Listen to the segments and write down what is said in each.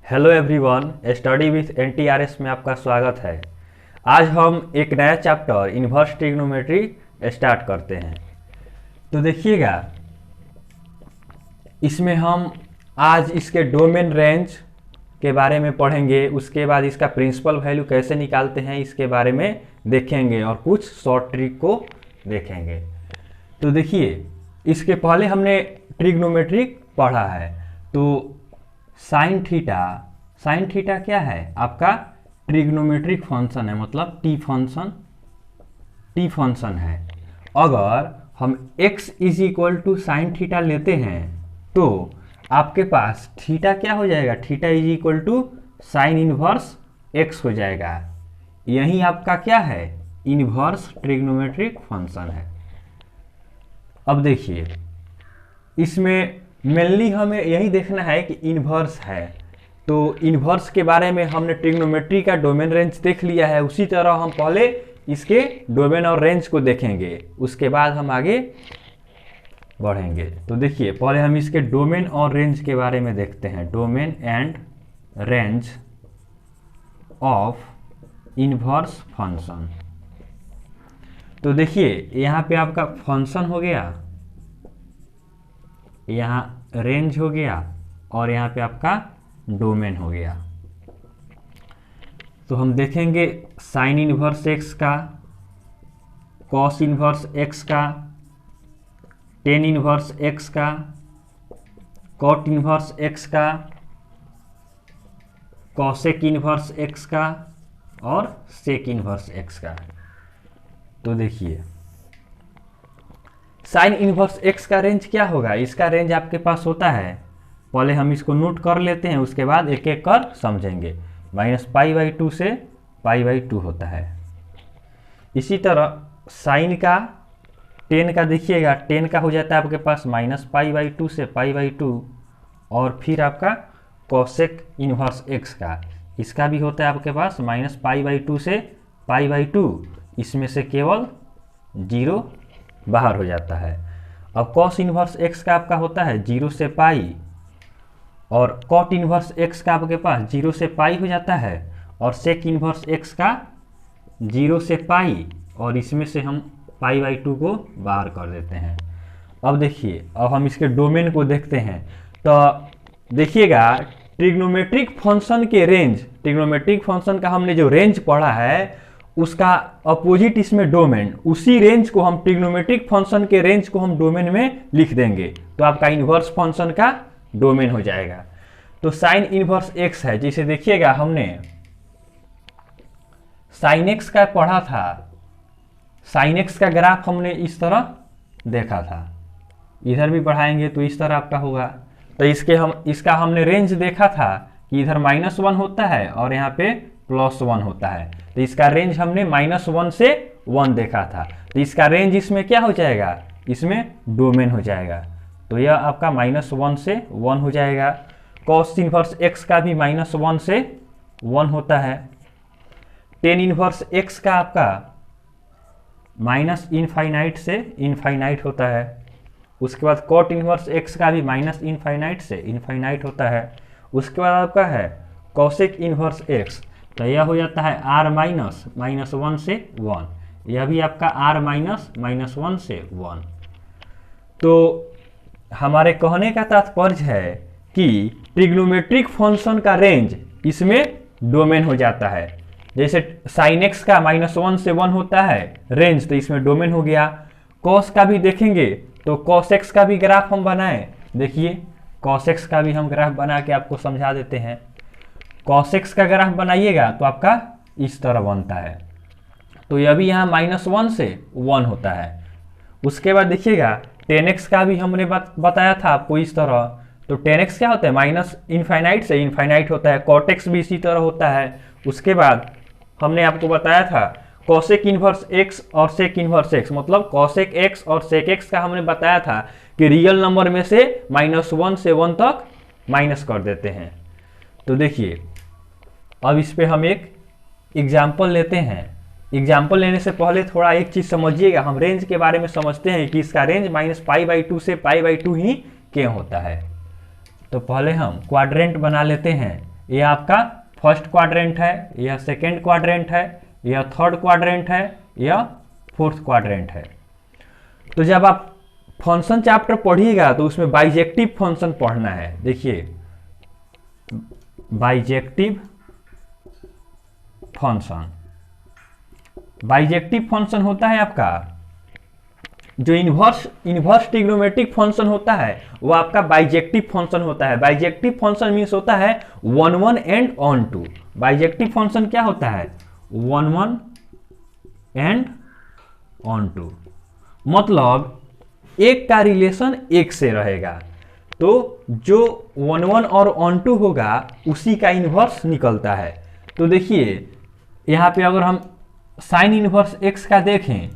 Hello everyone, study with एनटीआरएस में आपका स्वागत है। आज हम एक नया चैप्टर इन्वर्स ट्रिग्नोमेट्री स्टार्ट करते हैं। तो देखिएगा, इसमें हम आज इसके डोमेन रेंज के बारे में पढ़ेंगे। उसके बाद इसका प्रिंसिपल वैल्यू कैसे निकालते हैं इसके बारे में देखेंगे और कुछ शॉर्ट ट्रिक को देखेंगे। तो देखिए, इसके पहले हमने ट्रिग्नोमेट्री पढ़ा है। तो साइन थीटा क्या है? आपका ट्रिग्नोमेट्रिक फंक्शन है, मतलब टी फंक्शन है। अगर हम x is equal to sine theta लेते हैं तो आपके पास थीटा क्या हो जाएगा? Theta is equal to sine inverse x हो जाएगा। यही आपका क्या है? इनवर्स ट्रिग्नोमेट्रिक फंक्शन है। अब देखिए, इसमें मेनली हमें यही देखना है कि इन्वर्स है। तो इन्वर्स के बारे में हमने ट्रिग्नोमेट्री का डोमेन रेंज देख लिया है। उसी तरह हम पहले इसके डोमेन और रेंज को देखेंगे, उसके बाद हम आगे बढ़ेंगे। तो देखिए, पहले हम इसके डोमेन और रेंज के बारे में देखते हैं। Domain and range of inverse function. तो देखिए, यहाँ पे आपका फंक्शन हो गया, यहाँ रेंज हो गया और यहाँ पे आपका डोमेन हो गया। तो हम देखेंगे साइन इनवर्स एक्स का, कॉस इनवर्स एक्स का, टेन इनवर्स एक्स का, कॉट इनवर्स एक्स का, कॉसेक इनवर्स एक्स का और सेक इनवर्स एक्स का। तो देखिए, साइन इनवर्स एक्स का रेंज क्या होगा? इसका रेंज आपके पास होता है, पहले हम इसको नोट कर लेते हैं, उसके बाद एक एक कर समझेंगे। -π/2 से π/2 होता है। इसी तरह साइन का, टेन का देखिएगा, टेन का हो जाता है आपके पास -π/2 से π/2। और फिर आपका कॉसेक इनवर्स एक्स का, इसका भी होता है आपके पास -π/2 से π/2। इसमें से केवल 0 बाहर हो जाता है। अब कॉस इनवर्स एक्स का आपका होता है 0 से पाई, और कॉट इनवर्स एक्स का आपके पास 0 से पाई हो जाता है, और सेक इनवर्स एक्स का 0 से पाई, और इसमें से हम π/2 को बाहर कर देते हैं। अब देखिए, अब हम इसके डोमेन को देखते हैं। तो देखिएगा, ट्रिग्नोमेट्रिक फंक्शन के रेंज, ट्रिग्नोमेट्रिक फंक्शन का हमने जो रेंज पढ़ा है उसका अपोजिट इसमें डोमेन, उसी रेंज को हम ट्रिग्नोमेट्रिक फंक्शन के रेंज को हम डोमेन में लिख देंगे, तो आपका इन्वर्स फंक्शन का डोमेन हो जाएगा। तो साइन इनवर्स एक्स है, जिसे देखिएगा हमने साइन एक्स का पढ़ा था। साइन एक्स का ग्राफ हमने इस तरह देखा था, इधर भी बढ़ाएंगे तो इस तरह आपका होगा। तो इसका हमने रेंज देखा था कि इधर -1 होता है और यहाँ पे +1 होता है। तो इसका रेंज हमने -1 से 1 देखा था। तो इसका रेंज इसमें क्या हो जाएगा? इसमें डोमेन हो जाएगा। तो यह आपका -1 से 1 हो जाएगा। कॉस इनवर्स एक्स का भी -1 से 1 होता है। टेन इनवर्स एक्स का आपका -∞ से इनफाइनाइट होता है। उसके बाद कॉट इनवर्स एक्स का भी -∞ से इनफाइनाइट होता है। उसके बाद आपका है कॉसेक इनवर्स एक्स, तो यह हो जाता है R-(-1) से 1। यह भी आपका R-(-1) से 1। तो हमारे कहने का तात्पर्य है कि ट्रिग्नोमेट्रिक फंक्शन का रेंज इसमें डोमेन हो जाता है। जैसे साइन एक्स का -1 से 1 होता है रेंज, तो इसमें डोमेन हो गया। कॉस का भी देखेंगे तो कॉस एक्स का भी ग्राफ हम बनाएं। देखिए, कॉस एक्स का भी हम ग्राफ बना के आपको समझा देते हैं। कॉस एक्स का ग्राफ बनाइएगा तो आपका इस तरह बनता है। तो यह भी यहाँ -1 से 1 होता है। उसके बाद देखिएगा, टेन एक्स का भी हमने बताया था आपको इस तरह। तो टेन एक्स क्या होता है? -∞ से इनफाइनाइट होता है। कॉट एक्स भी इसी तरह होता है। उसके बाद हमने आपको बताया था कॉसेक इनवर्स एक्स और सेक इनवर्स एक्स, मतलब कॉसेक एक्स और सेक एक्स का हमने बताया था कि रियल नंबर में से -1 से 1 तक माइनस कर देते हैं। तो देखिए, अब इस पे हम एक एग्जाम्पल लेते हैं। एग्जाम्पल लेने से पहले थोड़ा एक चीज़ समझिएगा। हम रेंज के बारे में समझते हैं कि इसका रेंज -π/2 से π/2 ही क्यों होता है। तो पहले हम क्वाड्रेंट बना लेते हैं। ये आपका फर्स्ट क्वाड्रेंट है, यह सेकेंड क्वाड्रेंट है, यह थर्ड क्वाड्रेंट है, यह फोर्थ क्वाड्रेंट है। तो जब आप फंक्शन चैप्टर पढ़िएगा तो उसमें बाइजेक्टिव फंक्शन पढ़ना है। देखिए बाइजेक्टिव फंक्शन, बाइजेक्टिव फंक्शन होता है आपका जो इन्वर्स ट्रिग्नोमेट्रिक फंक्शन होता है वो आपका बाइजेक्टिव फंक्शन होता है। बाइजेक्टिव फंक्शन मीन्स होता है 1 1 एंड ऑन 2। बाइजेक्टिव फंक्शन क्या होता है? 1 1 एंड ऑन 2, मतलब एक का रिलेशन एक से रहेगा, तो जो 1 1 और ऑन 2 होगा उसी का इन्वर्स निकलता है। तो देखिए यहाँ पे अगर हम साइन इन्वर्स एक्स का देखें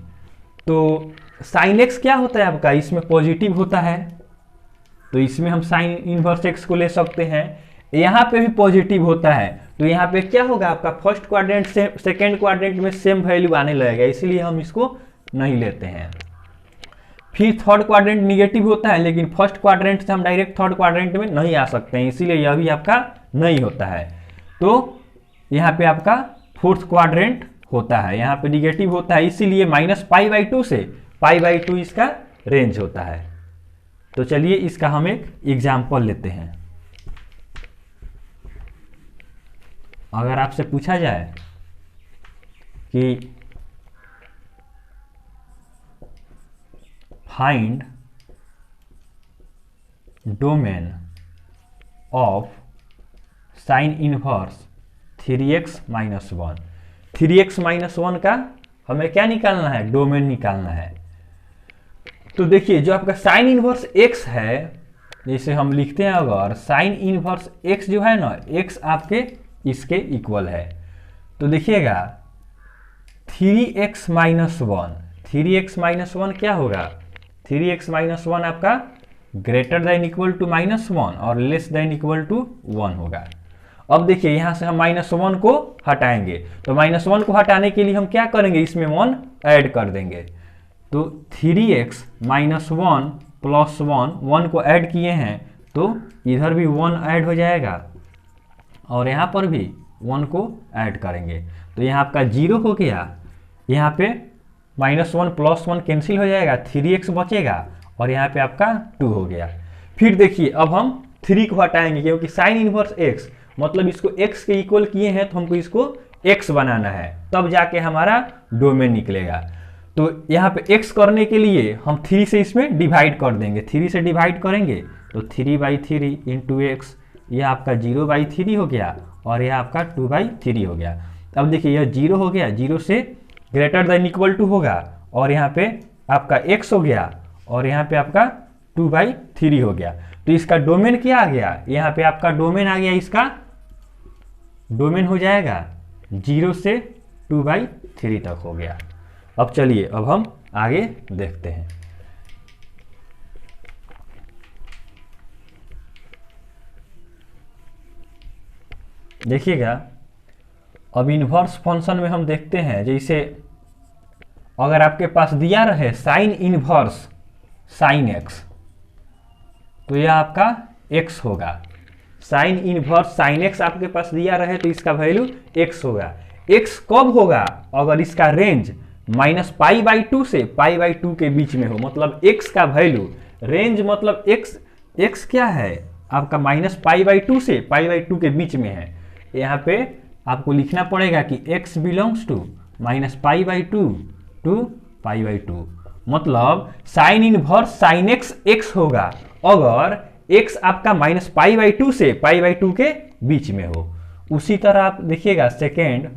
तो साइन एक्स क्या होता है आपका? इसमें पॉजिटिव होता है, तो इसमें हम साइन इन्वर्स एक्स को ले सकते हैं। यहाँ पे भी पॉजिटिव होता है, तो यहाँ पे क्या होगा आपका? फर्स्ट क्वाड्रेंट से सेकेंड क्वाड्रेंट में सेम वैल्यू आने लगेगा, इसलिए हम इसको नहीं लेते हैं। फिर थर्ड क्वाड्रेंट निगेटिव होता है, लेकिन फर्स्ट क्वाड्रेंट से हम डायरेक्ट थर्ड क्वाड्रेंट में नहीं आ सकते हैं, इसीलिए यह भी आपका नहीं होता है। तो यहाँ पे आपका फोर्थ क्वाड्रेंट होता है, यहाँ पे निगेटिव होता है, इसीलिए -π/2 से π/2 इसका रेंज होता है। तो चलिए इसका हम एक एग्जाम्पल लेते हैं। अगर आपसे पूछा जाए कि find domain of sine inverse 3x - 1, 3x - 1 का हमें क्या निकालना है? डोमेन निकालना है। तो देखिए जो आपका साइन इनवर्स x है, जैसे हम लिखते हैं अगर साइन इनवर्स x जो है ना, x आपके इसके इक्वल है, तो देखिएगा 3x - 1, 3x - 1 क्या होगा? 3x - 1 आपका ग्रेटर देन इक्वल टू -1 और लेस देन इक्वल टू 1 होगा। अब देखिए यहाँ से हम -1 को हटाएंगे, तो -1 को हटाने के लिए हम क्या करेंगे? इसमें 1 ऐड कर देंगे, तो 3x - 1 + 1 को ऐड किए हैं तो इधर भी 1 ऐड हो जाएगा और यहाँ पर भी 1 को ऐड करेंगे, तो यहाँ आपका 0 हो गया। यहाँ पे -1 + 1 कैंसिल हो जाएगा, 3x बचेगा और यहाँ पे आपका 2 हो गया। फिर देखिए अब हम 3 को हटाएंगे, क्योंकि साइन इनवर्स x मतलब इसको x के इक्वल किए हैं, तो हमको इसको x बनाना है, तब जाके हमारा डोमेन निकलेगा। तो यहाँ पे x करने के लिए हम 3 से इसमें डिवाइड कर देंगे, 3 से डिवाइड करेंगे तो 3/3 इंटू x, यह आपका 0/3 हो गया और यह आपका 2/3 हो गया। अब देखिए यह 0 हो गया, 0 से ग्रेटर देन इक्वल टू होगा और यहाँ पे आपका x हो गया और यहाँ पे आपका 2/3 हो गया। तो इसका डोमेन क्या आ गया? यहाँ पे आपका डोमेन आ गया, इसका डोमेन हो जाएगा 0 से 2/3 तक हो गया। अब चलिए अब हम आगे देखते हैं। देखिएगा अब इन्वर्स फंक्शन में हम देखते हैं, जैसे अगर आपके पास दिया रहे साइन इनवर्स साइन x, तो यह आपका x होगा। साइन इनवर्स साइन x आपके पास दिया रहे तो इसका वैल्यू x होगा। x कब होगा? अगर इसका रेंज -π/2 से π/2 के बीच में हो, मतलब x का वैल्यू रेंज मतलब x क्या है आपका? -π/2 से π/2 के बीच में है। यहाँ पे आपको लिखना पड़ेगा कि x बिलोंग्स टू -π/2 टू π/2, मतलब साइन इनवर्स साइन x होगा अगर x आपका -π/2 से π/2 के बीच में हो। उसी तरह आप देखिएगा second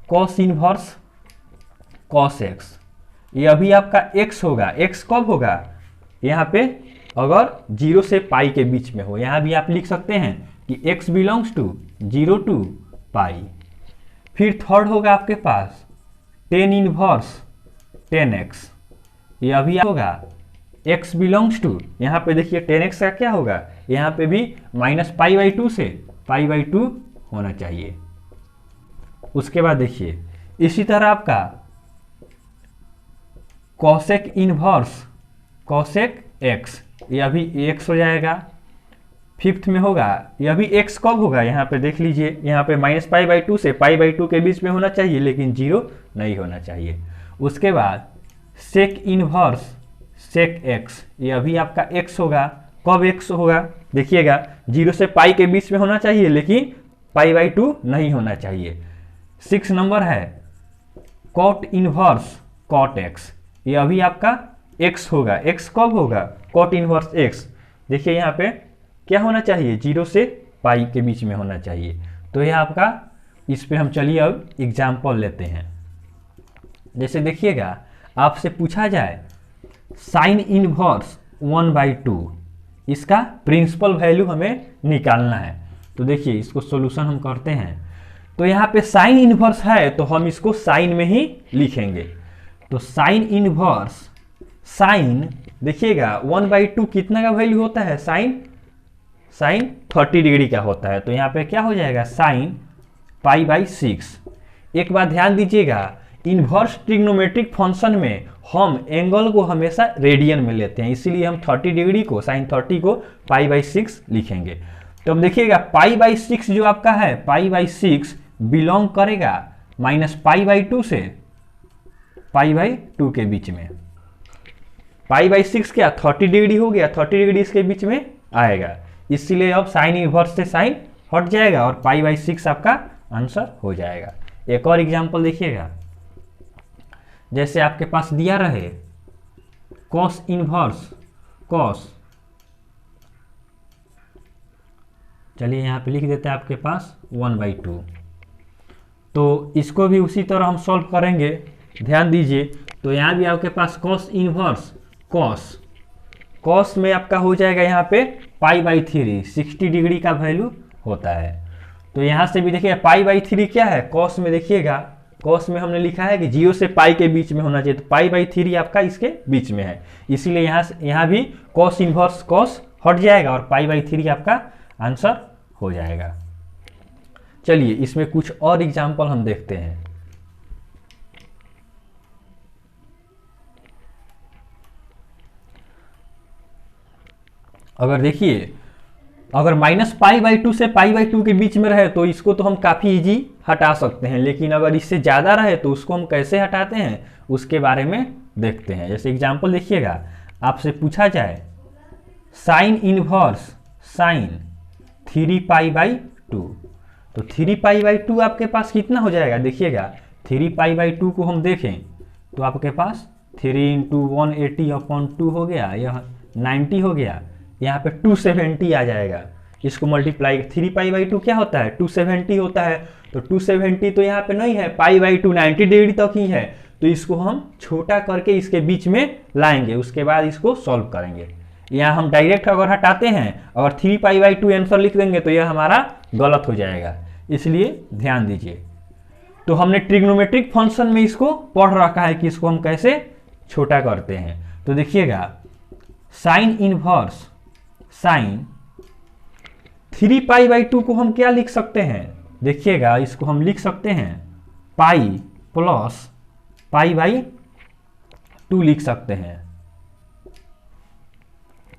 cos inverse cos x, यह भी आपका x होगा। x कब होगा? यहाँ पे अगर 0 से पाई के बीच में हो, यहाँ भी आप लिख सकते हैं कि x बिलोंग्स टू 0 टू पाई। फिर थर्ड होगा आपके पास टेन इनवर्स 10x, यह भी होगा x बिलोंग्स टू, यहाँ पे देखिए 10x का क्या होगा? यहाँ पे भी -π/2 से π/2 होना चाहिए। उसके बाद देखिए इसी तरह आपका कॉसेक इनवर्स कॉसेक x, यह भी x हो जाएगा। फिफ्थ में होगा, यह भी x कब होगा, यहाँ पे देख लीजिए, यहाँ पे -π/2 से π/2 के बीच में होना चाहिए, लेकिन 0 नहीं होना चाहिए। उसके बाद सेक इनवर्स सेक x, यह भी आपका x होगा। कब x होगा, देखिएगा 0 से पाई के बीच में होना चाहिए, लेकिन π/2 नहीं होना चाहिए। 6 नंबर है कॉट इनवर्स कॉट x, यह भी आपका x होगा। x कब होगा, कॉट इनवर्स x, देखिए यहाँ पे क्या होना चाहिए, 0 से पाई के बीच में होना चाहिए। तो यह आपका, इस पे हम चलिए अब एग्जाम्पल लेते हैं। जैसे देखिएगा आपसे पूछा जाए साइन इनवर्स 1/2, इसका प्रिंसिपल वैल्यू हमें निकालना है। तो देखिए इसको सॉल्यूशन हम करते हैं। तो यहाँ पे साइन इनवर्स है तो हम इसको साइन में ही लिखेंगे। तो साइन इनवर्स साइन, देखिएगा 1/2 कितना का वैल्यू होता है, साइन 30 डिग्री का होता है। तो यहाँ पे क्या हो जाएगा, साइन π/6। एक बात ध्यान दीजिएगा, इन्वर्स ट्रिग्नोमेट्रिक फंक्शन में हम एंगल को हमेशा रेडियन में लेते हैं, इसीलिए हम 30 डिग्री को, साइन 30 को π/6 लिखेंगे। तो अब देखिएगा π/6 जो आपका है, π/6 बिलोंग करेगा -π/2 से π/2 के बीच में। π/6 क्या 30 डिग्री हो गया, 30 डिग्री इसके बीच में आएगा, इसीलिए अब साइन इनवर्स से साइन हट जाएगा और π/6 आपका आंसर हो जाएगा। एक और एग्जांपल देखिएगा, जैसे आपके पास दिया रहे कॉस इनवर्स कॉस, चलिए यहाँ पे लिख देते हैं आपके पास 1/2। तो इसको भी उसी तरह हम सॉल्व करेंगे, ध्यान दीजिए। तो यहाँ भी आपके पास कॉस इनवर्स कॉस, कॉस में आपका हो जाएगा यहाँ पे π/3, 60 डिग्री का वैल्यू होता है। तो यहाँ से भी देखिए π/3 क्या है, कॉस में देखिएगा, कॉस में हमने लिखा है कि 0 से पाई के बीच में होना चाहिए, तो π/3 आपका इसके बीच में है, इसीलिए यहाँ भी कॉस इनवर्स कॉस हट जाएगा और π/3 आपका आंसर हो जाएगा। चलिए इसमें कुछ और एग्जाम्पल हम देखते हैं। अगर देखिए, अगर -π/2 से π/2 के बीच में रहे तो इसको तो हम काफ़ी इजी हटा सकते हैं, लेकिन अगर इससे ज़्यादा रहे तो उसको हम कैसे हटाते हैं उसके बारे में देखते हैं। जैसे एग्जांपल देखिएगा, आपसे पूछा जाए साइन इनवर्स साइन 3π/2, तो 3π/2 आपके पास कितना हो जाएगा, देखिएगा 3π/2 को हम देखें तो आपके पास 3 × 180/2 हो गया, यह 90 हो गया, यहाँ पे 270 आ जाएगा। इसको मल्टीप्लाई, 3π/2 क्या होता है, 270 होता है, तो 270 तो यहाँ पे नहीं है, π/2 90 डिग्री तक ही है, तो इसको हम छोटा करके इसके बीच में लाएंगे, उसके बाद इसको सॉल्व करेंगे। यहाँ हम डायरेक्ट अगर हटाते हैं और 3π/2 आंसर लिख देंगे तो यह हमारा गलत हो जाएगा, इसलिए ध्यान दीजिए। तो हमने ट्रिग्नोमेट्रिक फंक्शन में इसको पढ़ रखा है कि इसको हम कैसे छोटा करते हैं। तो देखिएगा साइन इनवर्स साइन 3π/2 को हम क्या लिख सकते हैं, देखिएगा इसको हम लिख सकते हैं पाई प्लस π/2 लिख सकते हैं।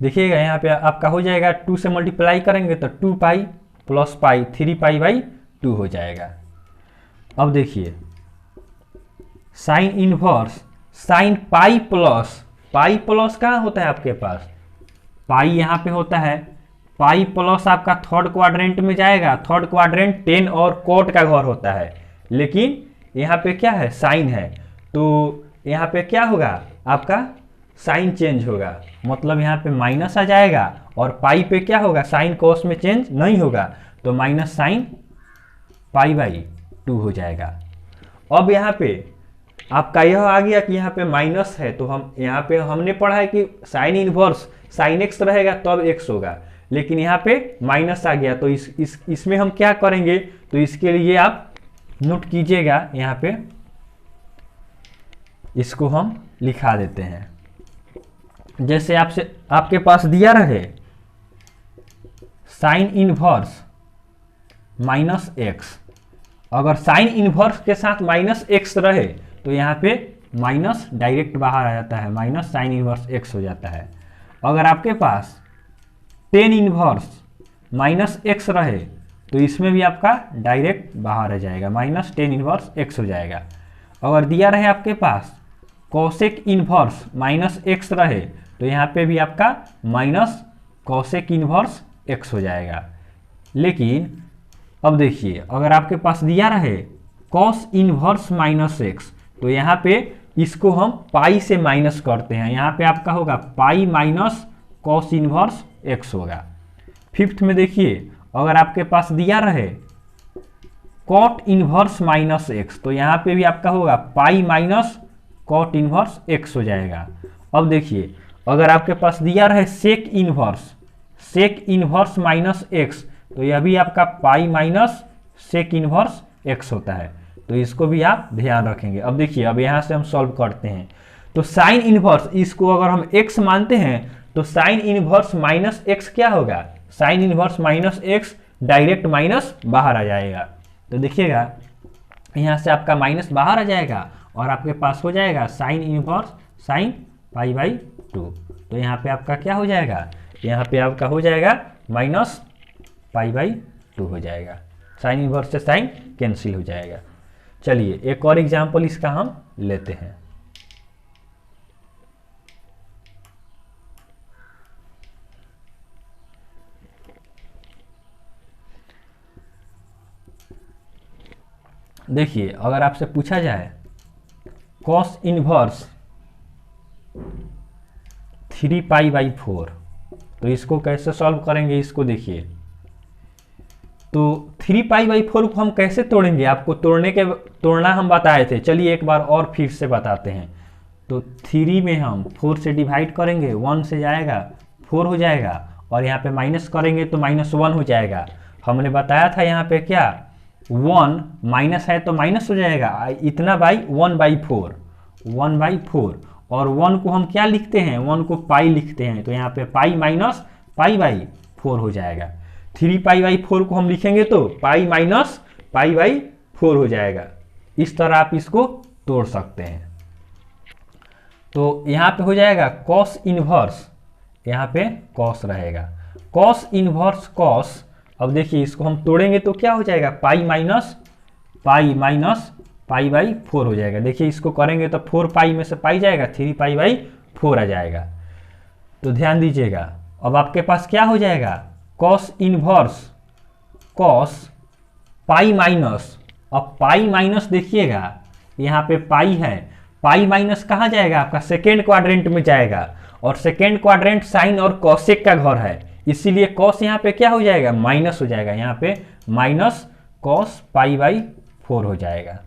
देखिएगा यहाँ पे आपका हो जाएगा, 2 से मल्टीप्लाई करेंगे तो 2π + π 3π/2 हो जाएगा। अब देखिए sine inverse sine pi plus कहाँ होता है आपके पास, पाई यहाँ पे होता है, पाई प्लस आपका थर्ड क्वाड्रेंट में जाएगा, थर्ड क्वाड्रेंट 10 और कोट का घर होता है, लेकिन यहाँ पे क्या है साइन है, तो यहाँ पे क्या होगा आपका साइन चेंज होगा, मतलब यहाँ पे माइनस आ जाएगा, और पाई पे क्या होगा साइन कॉस में चेंज नहीं होगा, तो माइनस साइन π/2 हो जाएगा। अब यहाँ पे आपका यह आ गया कि यहाँ पे माइनस है, तो हम यहाँ पे हमने पढ़ा है कि साइन इनवर्स साइन x रहेगा तब x होगा, लेकिन यहाँ पे माइनस आ गया, तो इसमें हम क्या करेंगे, तो इसके लिए आप नोट कीजिएगा, यहाँ पे इसको हम लिखा देते हैं। जैसे आपके पास दिया रहे साइन इनवर्स -x, अगर साइन इनवर्स के साथ -x रहे तो यहाँ पे माइनस डायरेक्ट बाहर आ जाता है, माइनस साइन इनवर्स x हो जाता है। अगर आपके पास टेन इनवर्स माइनस एक्स रहे तो इसमें भी आपका डायरेक्ट बाहर आ जाएगा, माइनस टेन इनवर्स एक्स हो जाएगा। अगर दिया रहे आपके पास कॉसेक इनवर्स माइनस एक्स रहे तो यहाँ पे भी आपका माइनस कॉसेक इनवर्स एक्स हो जाएगा। लेकिन अब देखिए, अगर आपके पास दिया रहे कॉस इनवर्स माइनस एक्स तो यहाँ पे इसको हम पाई से माइनस करते हैं, यहाँ पे आपका होगा pi minus cos inverse x होगा। फिफ्थ में देखिए, अगर आपके पास दिया रहे कॉट इनवर्स माइनस एक्स तो यहाँ पे भी आपका होगा pi minus cot inverse x हो जाएगा। अब देखिए, अगर आपके पास दिया रहे सेक इनवर्स माइनस एक्स तो यह भी आपका pi minus sec inverse x होता है, तो इसको भी आप ध्यान रखेंगे। अब देखिए, अब यहाँ से हम सॉल्व करते हैं तो साइन इनवर्स, इसको अगर हम एक्स मानते हैं तो साइन इनवर्स माइनस एक्स क्या होगा, sine inverse minus x direct minus बाहर आ जाएगा। तो देखिएगा यहाँ से आपका माइनस बाहर आ जाएगा और आपके पास हो जाएगा sine inverse sine pi by 2। तो यहाँ पे आपका क्या हो जाएगा, यहाँ पे आपका हो जाएगा माइनस पाई बाई 2 हो जाएगा, साइन इनवर्स से साइन कैंसिल हो जाएगा। चलिए एक और एग्जाम्पल इसका हम लेते हैं। देखिए, अगर आपसे पूछा जाए कॉस इनवर्स 3 पाई बाई 4 तो इसको कैसे सॉल्व करेंगे, इसको देखिए। तो 3 पाई बाई 4 को हम कैसे तोड़ेंगे, आपको तोड़ना हम बताए थे, चलिए एक बार और फिर से बताते हैं। तो 3 में हम 4 से डिवाइड करेंगे, 1 से जाएगा 4 हो जाएगा और यहाँ पे माइनस करेंगे तो -1 हो जाएगा। हमने बताया था यहाँ पे क्या 1 माइनस है तो माइनस हो जाएगा, इतना बाई 1/4 और 1 को हम क्या लिखते हैं, 1 को पाई लिखते हैं, तो यहाँ पे पाई माइनस पाई बाई 4 हो जाएगा। 3 पाई बाई 4 को हम लिखेंगे तो पाई माइनस पाई बाई 4 हो जाएगा। इस तरह आप इसको तोड़ सकते हैं। तो यहाँ पे हो जाएगा कॉस इनवर्स, यहाँ पे कॉस रहेगा, कॉस इनवर्स कॉस। अब देखिए इसको हम तोड़ेंगे तो क्या हो जाएगा, पाई माइनस पाई बाई 4 हो जाएगा। देखिए इसको करेंगे तो 4 पाई में से पाई जाएगा, 3 पाई बाई 4 आ जाएगा। तो ध्यान दीजिएगा, अब आपके पास क्या हो जाएगा cos inverse cos pi minus, अब पाई माइनस देखिएगा यहाँ पे पाई है, पाई माइनस कहाँ जाएगा, आपका सेकेंड क्वाड्रेंट में जाएगा और सेकेंड क्वाड्रेंट साइन और कॉसेक का घर है, इसीलिए कॉस यहाँ पे क्या हो जाएगा, माइनस हो जाएगा, यहाँ पे माइनस कॉस पाई बाई 4 हो जाएगा।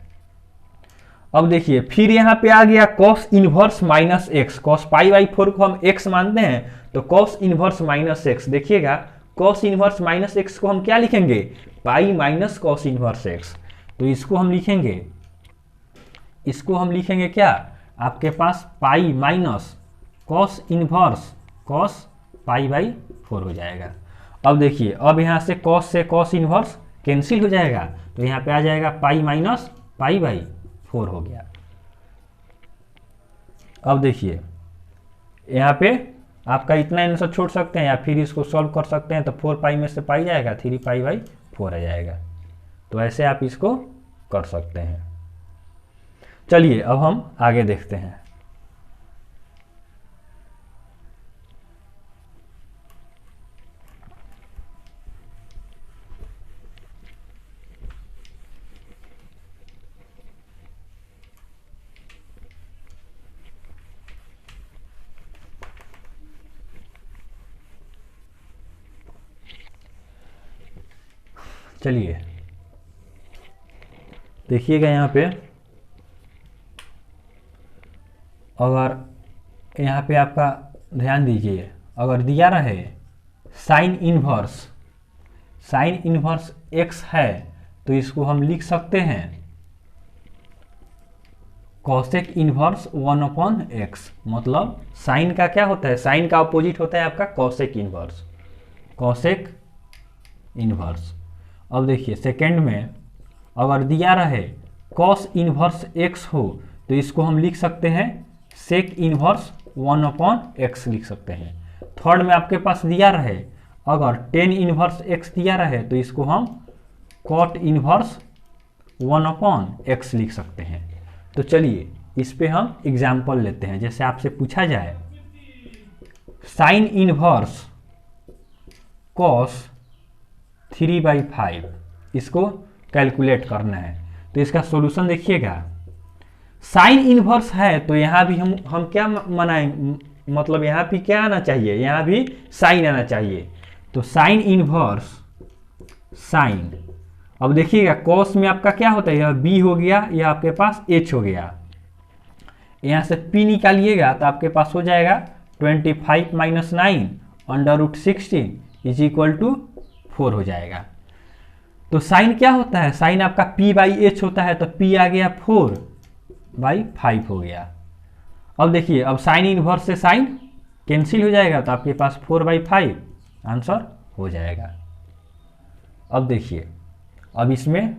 अब देखिए फिर यहाँ पे आ गया cos inverse minus x, cos pi by 4 को हम एक्स मानते हैं तो कॉस इनवर्स माइनस एक्स। देखिएगा कॉस इनवर्स माइनस एक्स को हम क्या लिखेंगे, pi minus cos inverse x. तो इसको हम लिखेंगे क्या, आपके पास pi minus cos inverse cos pi by 4 हो जाएगा। अब देखिए, अब यहाँ से कॉस इनवर्स कैंसिल हो जाएगा तो यहाँ पे आ जाएगा पाई माइनस पाई बाई 4 हो गया। अब देखिए यहाँ पे आपका इतना आंसर छोड़ सकते हैं या फिर इसको सॉल्व कर सकते हैं, तो 4 पाई में से पाई जाएगा, 3 पाई बाई 4 आ जाएगा। तो ऐसे आप इसको कर सकते हैं। चलिए अब हम आगे देखते हैं। चलिए देखिएगा यहाँ पे, अगर यहाँ पे आपका ध्यान दीजिए, अगर दिया रहे साइन इनवर्स एक्स है तो इसको हम लिख सकते हैं कॉसेक इनवर्स 1/x। मतलब साइन का क्या होता है, साइन का अपोजिट होता है आपका कॉसेक इनवर्स। अब देखिए सेकेंड में अगर दिया रहे कॉस इनवर्स एक्स हो तो इसको हम लिख सकते हैं सेक इनवर्स 1/x लिख सकते हैं। थर्ड में आपके पास दिया रहे अगर टेन इनवर्स एक्स दिया रहे तो इसको हम कॉट इनवर्स 1/x लिख सकते हैं। तो चलिए इस पे हम एग्जाम्पल लेते हैं। जैसे आपसे पूछा जाए साइन इनवर्स कॉस 3/5, इसको कैलकुलेट करना है। तो इसका सॉल्यूशन देखिएगा, साइन इनवर्स है तो यहाँ भी हम क्या मनाएंगे, मतलब यहाँ भी क्या आना चाहिए, यहाँ भी साइन आना चाहिए। तो साइन इनवर्स साइन, अब देखिएगा कॉस में आपका क्या होता है, यह बी हो गया, यह आपके पास एच हो गया। यहाँ से पी निकालिएगा तो आपके पास हो जाएगा 25 - 9 √16 इज इक्वल टू 4 हो जाएगा। तो साइन क्या होता है, साइन आपका p/h होता है, तो p आ गया 4/5 हो गया। अब देखिए, अब साइन इनवर्स से साइन कैंसिल हो जाएगा तो आपके पास 4/5 आंसर हो जाएगा। अब देखिए, अब इसमें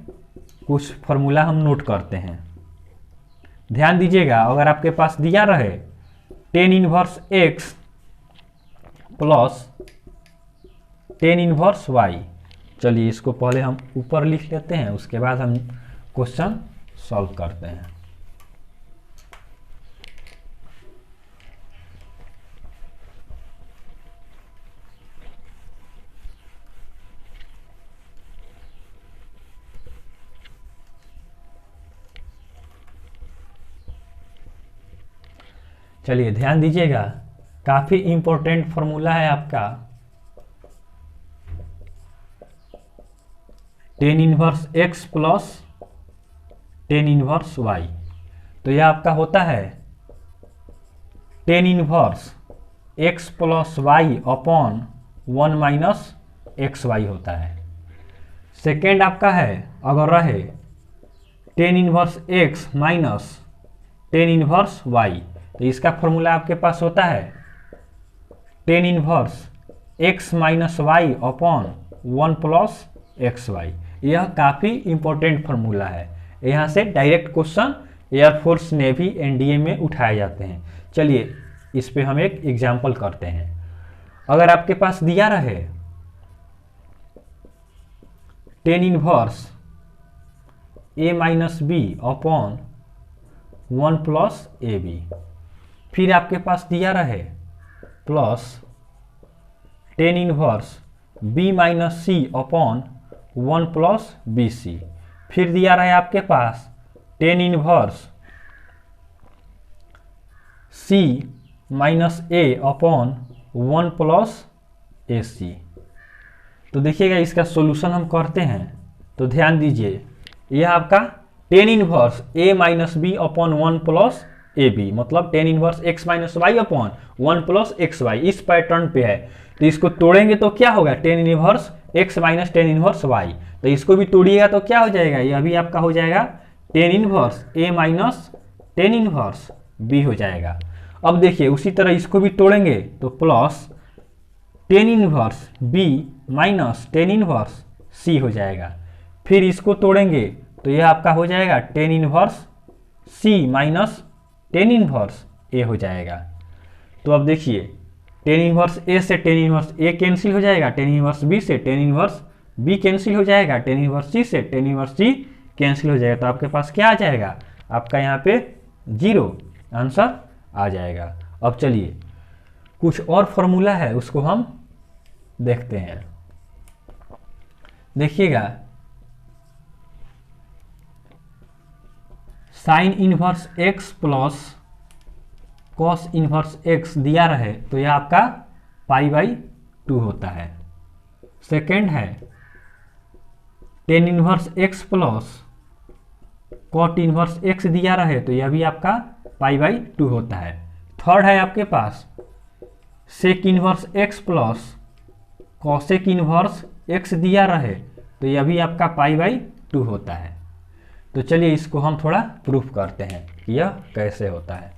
कुछ फॉर्मूला हम नोट करते हैं, ध्यान दीजिएगा। अगर आपके पास दिया रहे tan inverse x plus tan inverse y, चलिए इसको पहले हम ऊपर लिख लेते हैं, उसके बाद हम क्वेश्चन सॉल्व करते हैं। चलिए ध्यान दीजिएगा, काफी इंपॉर्टेंट फॉर्मूला है आपका, tan inverse x plus tan inverse y। तो यह आपका होता है tan inverse x plus y upon 1 - xy होता है। सेकेंड आपका है, अगर रहे tan inverse x minus tan inverse y, तो इसका फॉर्मूला आपके पास होता है tan inverse x minus Y upon 1 plus xy। यह काफ़ी इंपॉर्टेंट फॉर्मूला है, यहाँ से direct question air force, navy, NDA में उठाए जाते हैं। चलिए इस पे हम एक एग्जाम्पल करते हैं। अगर आपके पास दिया रहे tan inverse a minus B upon 1 plus A B, फिर आपके पास दिया रहे plus tan inverse b minus C upon 1 plus B C, फिर दिया रहे आपके पास tan inverse c minus A upon 1 plus A C. तो देखिएगा इसका सॉल्यूशन हम करते हैं। तो ध्यान दीजिए, यह आपका tan inverse a minus B upon 1 plus A B, मतलब tan inverse x minus Y upon 1 plus X Y, इस पैटर्न पे है। तो इसको तोड़ेंगे तो क्या होगा, tan inverse x minus tan inverse y। तो इसको भी तोड़िएगा तो क्या हो जाएगा, यह भी आपका हो जाएगा ten inverse a minus tan inverse b हो जाएगा। अब देखिए उसी तरह इसको भी तोड़ेंगे तो plus tan inverse b minus tan inverse c हो जाएगा। फिर इसको तोड़ेंगे तो यह आपका हो जाएगा ten inverse c minus tan inverse a हो जाएगा। तो अब देखिए टेन इनवर्स a से टेन इनवर्स a कैंसिल हो जाएगा, टेन इनवर्स b से टेन इनवर्स b कैंसिल हो जाएगा, टेन इनवर्स c से टेन इनवर्स c कैंसिल हो जाएगा। तो आपके पास क्या आ जाएगा, आपका यहाँ पे 0 आंसर आ जाएगा। अब चलिए कुछ और फॉर्मूला है उसको हम देखते हैं। देखिएगा sign inverse x plus cos inverse x दिया रहे तो यह आपका π/2 होता है। सेकेंड है tan inverse x plus cot inverse x दिया रहे तो यह भी आपका π/2 होता है। थर्ड है आपके पास sec inverse x plus cosec inverse x दिया रहे तो यह भी आपका π/2 होता है। तो चलिए इसको हम थोड़ा प्रूफ करते हैं कि यह कैसे होता है।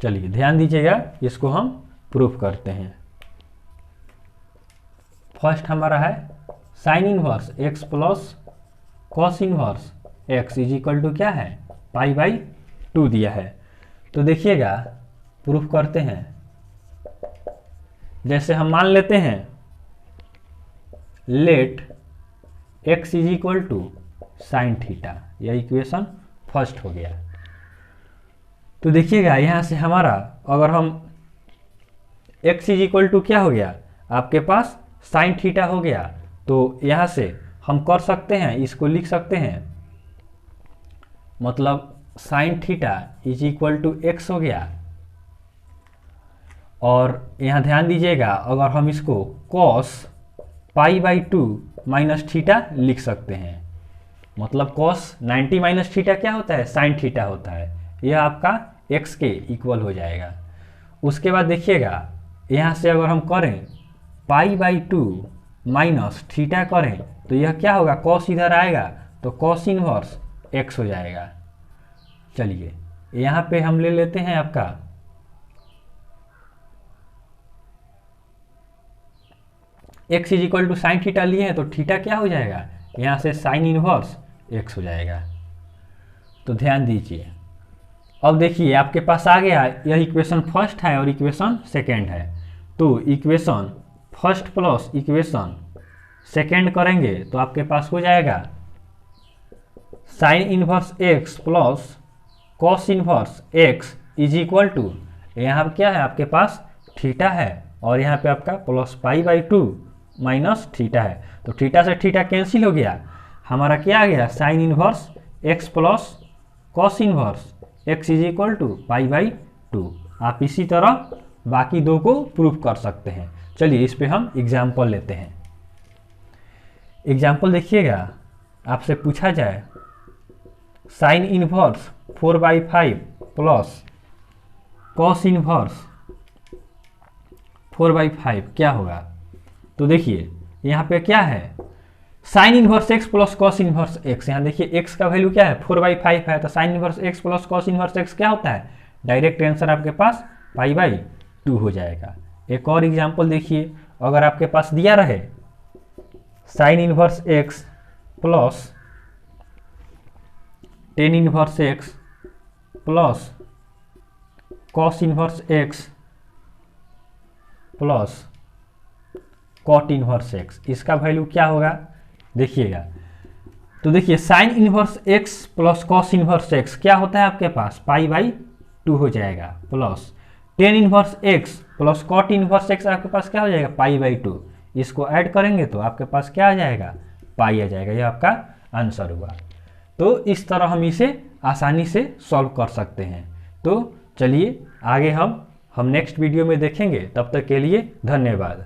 चलिए ध्यान दीजिएगा, इसको हम प्रूफ करते हैं। फर्स्ट हमारा है sine inverse x plus cos inverse x is equal to क्या है, π/2 दिया है। तो देखिएगा प्रूफ करते हैं। जैसे हम मान लेते हैं let x is equal to sine theta, यह इक्वेशन फर्स्ट हो गया। तो देखिएगा यहाँ से हमारा अगर हम x इज इक्वल टू क्या हो गया, आपके पास साइन थीटा हो गया, तो यहाँ से हम कर सकते हैं, इसको लिख सकते हैं, मतलब sine theta is equal to x हो गया। और यहाँ ध्यान दीजिएगा अगर हम इसको कॉस π/2 माइनस थीटा लिख सकते हैं, मतलब कॉस 90 माइनस थीटा क्या होता है, साइन थीटा होता है। यह आपका x के इक्वल हो जाएगा। उसके बाद देखिएगा यहाँ से अगर हम करें π/2 माइनस थीटा करें तो यह क्या होगा, कॉस इधर आएगा तो कॉस इनवर्स x हो जाएगा। चलिए यहाँ पे हम ले लेते हैं आपका x is equal to sine theta लिए हैं, तो थीटा क्या हो जाएगा, यहाँ से साइन इनवर्स x हो जाएगा। तो ध्यान दीजिए, अब देखिए आपके पास आ गया, यह इक्वेशन फर्स्ट है और इक्वेशन सेकेंड है। तो equation first plus equation second करेंगे तो आपके पास हो जाएगा sine inverse x plus cos inverse x is equal to, यहाँ क्या है आपके पास थीटा है और यहाँ पे आपका प्लस π/2 माइनस थीटा है। तो थीटा से थीटा कैंसिल हो गया, हमारा क्या आ गया, sine inverse x plus cos inverse x is equal to π/2। आप इसी तरह बाकी दो को प्रूफ कर सकते हैं। चलिए इस पे हम एग्जाम्पल लेते हैं। एग्जाम्पल देखिएगा, आपसे पूछा जाए sine inverse 4/5 plus cos inverse 4/5 क्या होगा। तो देखिए यहाँ पे क्या है, sine inverse x plus cos inverse x। यहाँ देखिए x का वैल्यू क्या है, 4/5 है, तो sign inverse x plus cos inverse x क्या होता है, डायरेक्ट आंसर आपके पास π/2 हो जाएगा। एक और एग्जांपल देखिए, अगर आपके पास दिया रहे sine inverse x plus tan inverse x plus cos inverse x plus cot inverse x, इसका वैल्यू क्या होगा देखिएगा। तो देखिए sine inverse x plus cos inverse x क्या होता है आपके पास, π/2 हो जाएगा, plus tan inverse x plus cot inverse x आपके पास क्या हो जाएगा, π/2। इसको ऐड करेंगे तो आपके पास क्या आ जाएगा, पाई आ जाएगा। यह आपका आंसर हुआ। तो इस तरह हम इसे आसानी से सॉल्व कर सकते हैं। तो चलिए आगे हम नेक्स्ट वीडियो में देखेंगे। तब तक के लिए धन्यवाद।